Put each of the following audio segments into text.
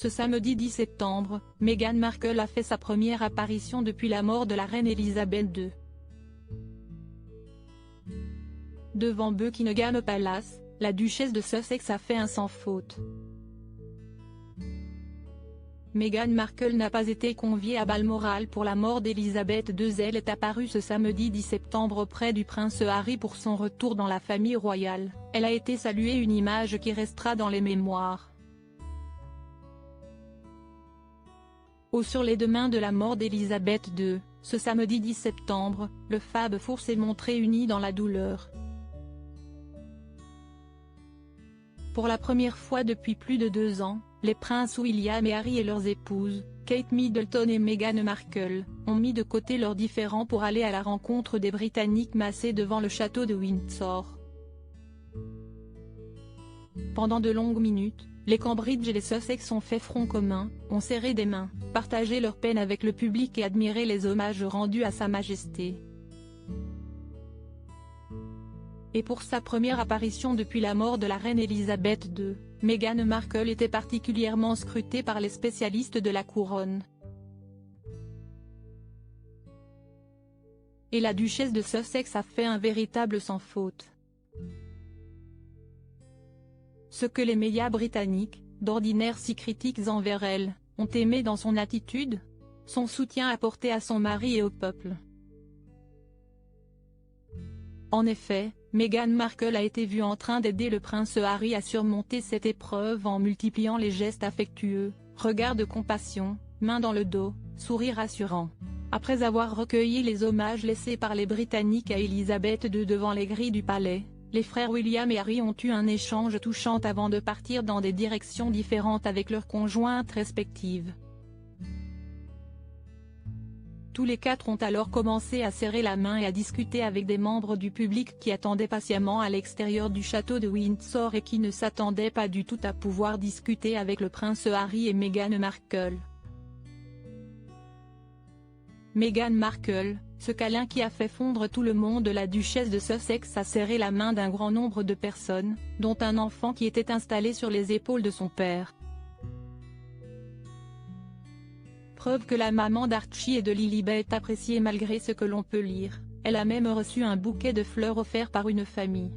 Ce samedi 10 septembre, Meghan Markle a fait sa première apparition depuis la mort de la reine Elisabeth II. Devant Buckingham Palace, la duchesse de Sussex a fait un sans faute. Meghan Markle n'a pas été conviée à Balmoral pour la mort d'Elisabeth II. Elle est apparue ce samedi 10 septembre auprès du prince Harry pour son retour dans la famille royale. Elle a été saluée, une image qui restera dans les mémoires. Sur les lendemains de la mort d'Elisabeth II, ce samedi 10 septembre, le Fab Four s'est montré uni dans la douleur. Pour la première fois depuis plus de 2 ans, les princes William et Harry et leurs épouses, Kate Middleton et Meghan Markle, ont mis de côté leurs différends pour aller à la rencontre des Britanniques massés devant le château de Windsor. Pendant de longues minutes, les Cambridge et les Sussex ont fait front commun, ont serré des mains, partagé leur peine avec le public et admiré les hommages rendus à Sa Majesté. Et pour sa première apparition depuis la mort de la reine Elisabeth II, Meghan Markle était particulièrement scrutée par les spécialistes de la couronne. Et la duchesse de Sussex a fait un véritable sans faute. Ce que les médias britanniques, d'ordinaire si critiques envers elle, ont aimé dans son attitude, son soutien apporté à son mari et au peuple. En effet, Meghan Markle a été vue en train d'aider le prince Harry à surmonter cette épreuve en multipliant les gestes affectueux, regards de compassion, mains dans le dos, sourires rassurants. Après avoir recueilli les hommages laissés par les Britanniques à Elisabeth II devant les grilles du palais, les frères William et Harry ont eu un échange touchant avant de partir dans des directions différentes avec leurs conjointes respectives. Tous les 4 ont alors commencé à serrer la main et à discuter avec des membres du public qui attendaient patiemment à l'extérieur du château de Windsor et qui ne s'attendaient pas du tout à pouvoir discuter avec le prince Harry et Meghan Markle. Meghan Markle, ce câlin qui a fait fondre tout le monde. La duchesse de Sussex a serré la main d'un grand nombre de personnes, dont un enfant qui était installé sur les épaules de son père. Preuve que la maman d'Archie et de Lilibet est appréciée malgré ce que l'on peut lire, elle a même reçu un bouquet de fleurs offert par une famille.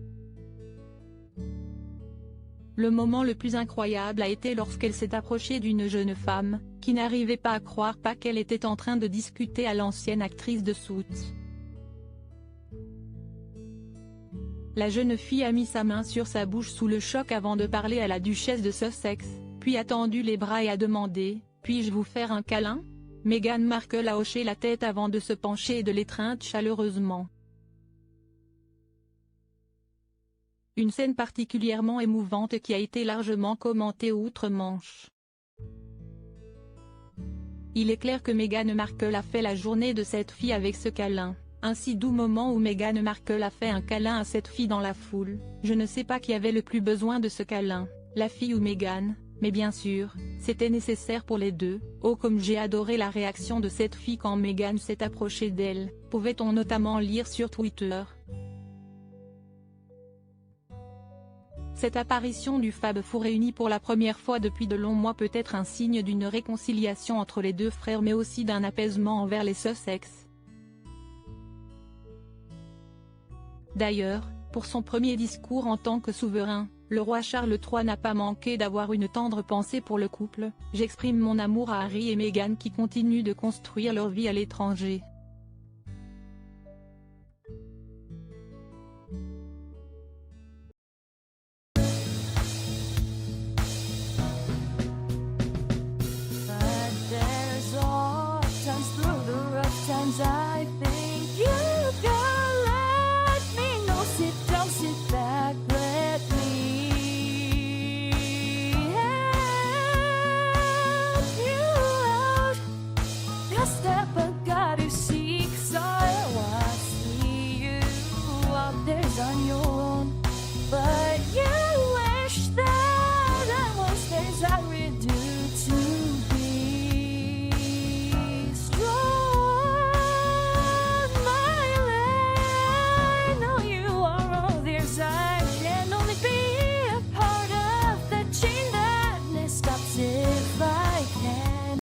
Le moment le plus incroyable a été lorsqu'elle s'est approchée d'une jeune femme, qui n'arrivait pas à croire qu'elle était en train de discuter à l'ancienne actrice de Suits. La jeune fille a mis sa main sur sa bouche sous le choc avant de parler à la duchesse de Sussex, puis a tendu les bras et a demandé « Puis-je vous faire un câlin ?» Meghan Markle a hoché la tête avant de se pencher et de l'étreindre chaleureusement. Une scène particulièrement émouvante qui a été largement commentée outre-Manche. Il est clair que Meghan Markle a fait la journée de cette fille avec ce câlin, un si doux moment où Meghan Markle a fait un câlin à cette fille dans la foule. Je ne sais pas qui avait le plus besoin de ce câlin, la fille ou Meghan, mais bien sûr, c'était nécessaire pour les deux. Oh comme j'ai adoré la réaction de cette fille quand Meghan s'est approchée d'elle, pouvait-on notamment lire sur Twitter. Cette apparition du Fab Four réuni pour la première fois depuis de longs mois peut être un signe d'une réconciliation entre les deux frères mais aussi d'un apaisement envers les Sussex. D'ailleurs, pour son premier discours en tant que souverain, le roi Charles III n'a pas manqué d'avoir une tendre pensée pour le couple. J'exprime mon amour à Harry et Meghan qui continuent de construire leur vie à l'étranger.